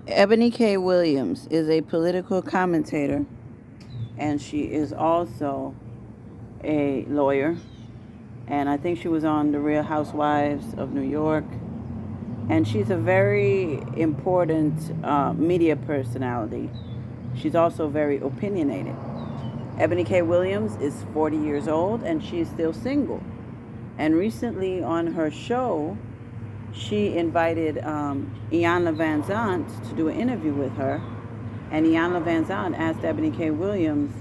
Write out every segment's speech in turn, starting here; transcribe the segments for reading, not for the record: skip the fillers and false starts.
Ebony K. Williams is a political commentator, and she is also a lawyer. And I think she was on The Real Housewives of New York. And she's a very important media personality. She's also very opinionated. Ebony K. Williams is 40 years old and she is still single. And recently on her show, she invited Iyanla Vanzant to do an interview with her. And Iyanla Vanzant asked Ebony K. Williams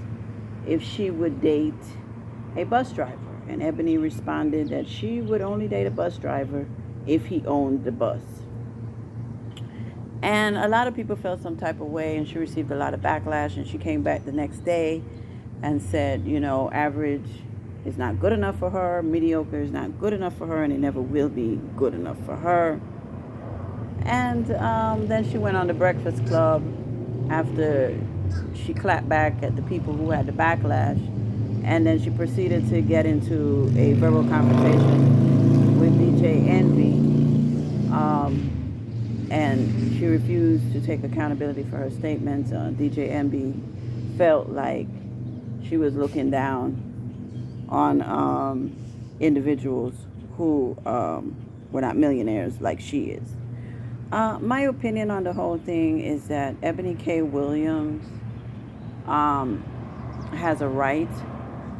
if she would date a bus driver. And Ebony responded that she would only date a bus driver if he owned the bus. And a lot of people felt some type of way, and she received a lot of backlash. And she came back the next day and said, average is not good enough for her, mediocre is not good enough for her, and it never will be good enough for her. And then she went on the Breakfast Club after she clapped back at the people who had the backlash. And then she proceeded to get into a verbal confrontation with DJ Envy. And she refused to take accountability for her statements. DJ Envy felt like she was looking down on individuals who were not millionaires like she is. My opinion on the whole thing is that Ebony K. Williams has a right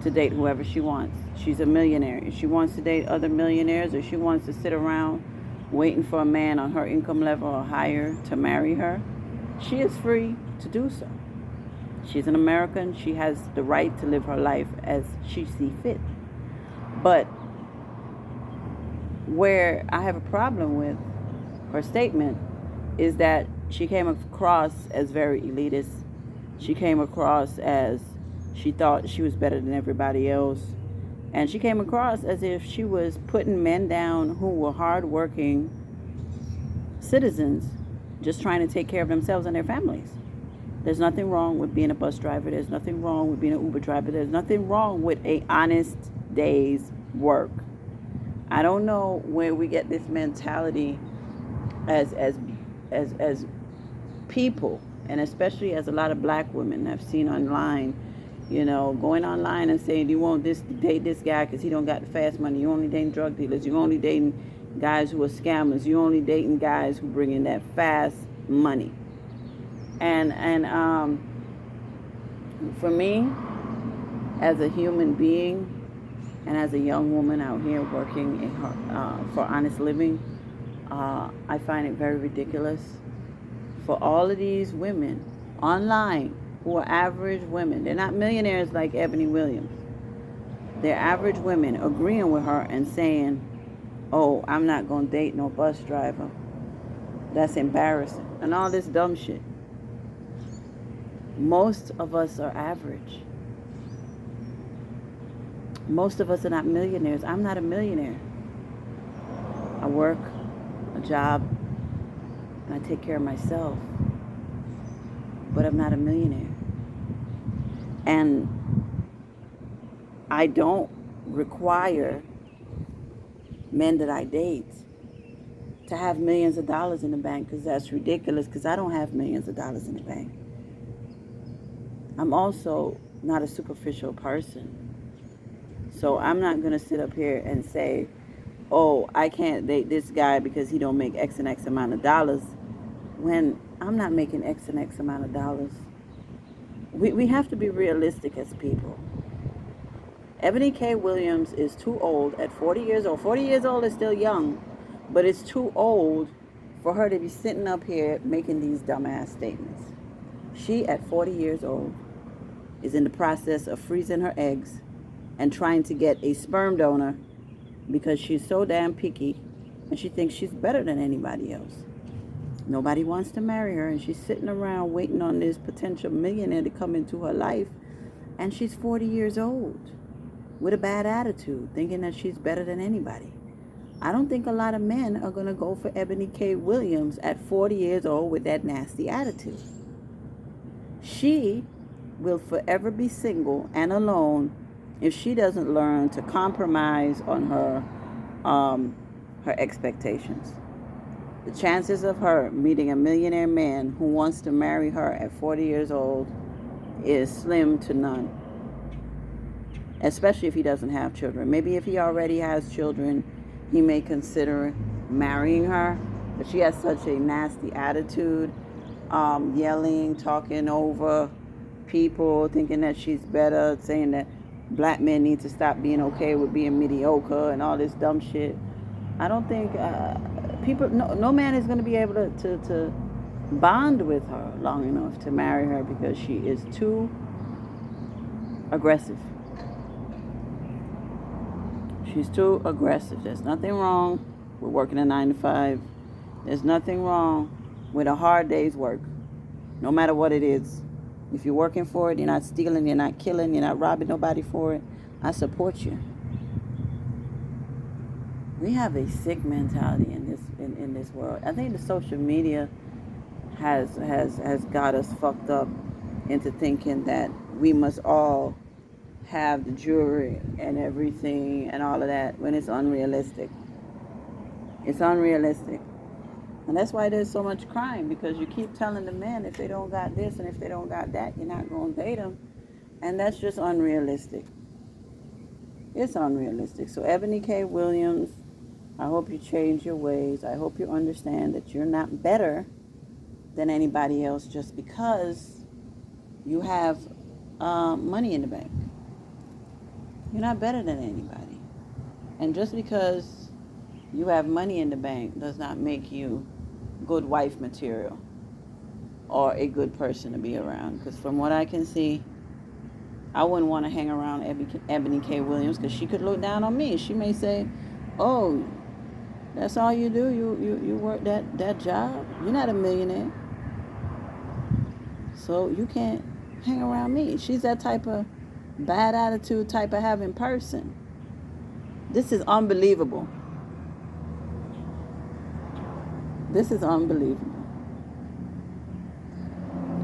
to date whoever she wants. She's a millionaire. If she wants to date other millionaires, or she wants to sit around waiting for a man on her income level or higher to marry her, she is free to do so. She's an American. She has the right to live her life as she sees fit. But where I have a problem with her statement is that she came across as very elitist. She came across as she thought she was better than everybody else. And she came across as if she was putting men down who were hardworking citizens just trying to take care of themselves and their families. There's nothing wrong with being a bus driver. There's nothing wrong with being an Uber driver. There's nothing wrong with a honest day's work. I don't know where we get this mentality as people, and especially as a lot of black women I've seen online, going online and saying, you won't date this guy because he don't got the fast money. You only dating drug dealers. You only dating guys who are scammers. You only dating guys who bring in that fast money. And for me, as a human being and as a young woman out here working for honest living, I find it very ridiculous for all of these women online who are average women. They're not millionaires like Ebony Williams. They're average women agreeing with her and saying, oh, I'm not going to date no bus driver. That's embarrassing. And all this dumb shit. Most of us are average. Most of us are not millionaires. I'm not a millionaire. I work a job and I take care of myself. But I'm not a millionaire. And I don't require men that I date to have millions of dollars in the bank, because that's ridiculous, because I don't have millions of dollars in the bank. I'm also not a superficial person. So I'm not going to sit up here and say, oh, I can't date this guy because he don't make X and X amount of dollars, when I'm not making X and X amount of dollars. We have to be realistic as people. Ebony K. Williams is too old at 40 years old. 40 years old is still young, but it's too old for her to be sitting up here making these dumbass statements. She, at 40 years old, is in the process of freezing her eggs and trying to get a sperm donor because she's so damn picky and she thinks she's better than anybody else. Nobody wants to marry her, and she's sitting around waiting on this potential millionaire to come into her life, and she's 40 years old with a bad attitude, thinking that she's better than anybody. I don't think a lot of men are going to go for Ebony K. Williams at 40 years old with that nasty attitude. She will forever be single and alone if she doesn't learn to compromise on her expectations. The chances of her meeting a millionaire man who wants to marry her at 40 years old is slim to none, especially if he doesn't have children. Maybe if he already has children, he may consider marrying her, but she has such a nasty attitude, yelling, talking over people, thinking that she's better, saying that black men need to stop being okay with being mediocre and all this dumb shit. I don't think no man is going to be able to bond with her long enough to marry her because she is too aggressive. She's too aggressive. There's nothing wrong with working a 9 to 5. There's nothing wrong with a hard day's work, no matter what it is. If you're working for it, you're not stealing, you're not killing, you're not robbing nobody for it, I support you. We have a sick mentality in this world. I think the social media has got us fucked up into thinking that we must all have the jewelry and everything and all of that when it's unrealistic. It's unrealistic. And that's why there's so much crime, because you keep telling the men if they don't got this and if they don't got that, you're not going to date them. And that's just unrealistic. It's unrealistic. So Ebony K. Williams, I hope you change your ways. I hope you understand that you're not better than anybody else just because you have money in the bank. You're not better than anybody. And just because you have money in the bank does not make you good wife material or a good person to be around. Because from what I can see, I wouldn't want to hang around Ebony K. Williams because she could look down on me. She may say, oh, that's all you do? You work that job? You're not a millionaire. So you can't hang around me. She's that type of bad attitude, type of having person. This is unbelievable. This is unbelievable.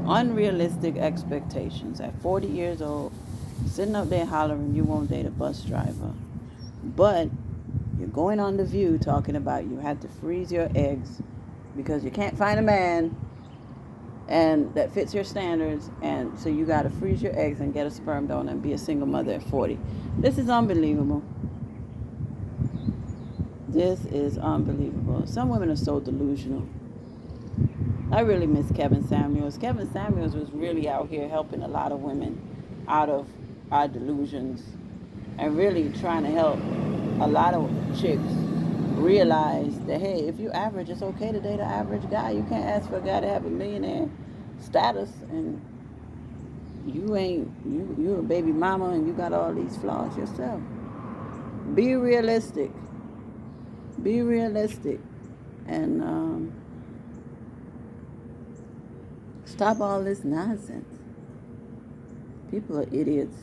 Unrealistic expectations. At 40 years old, sitting up there hollering you won't date a bus driver. But you're going on The View talking about you had to freeze your eggs because you can't find a man and that fits your standards, and so you got to freeze your eggs and get a sperm donor and be a single mother at 40. This is unbelievable. This is unbelievable. Some women are so delusional. I really miss Kevin Samuels. Kevin Samuels was really out here helping a lot of women out of our delusions and really trying to help a lot of chicks realize that, hey, if you average, it's okay to date an average guy. You can't ask for a guy to have a millionaire status and you're a baby mama and you got all these flaws yourself. Be realistic. Be realistic. And stop all this nonsense. People are idiots.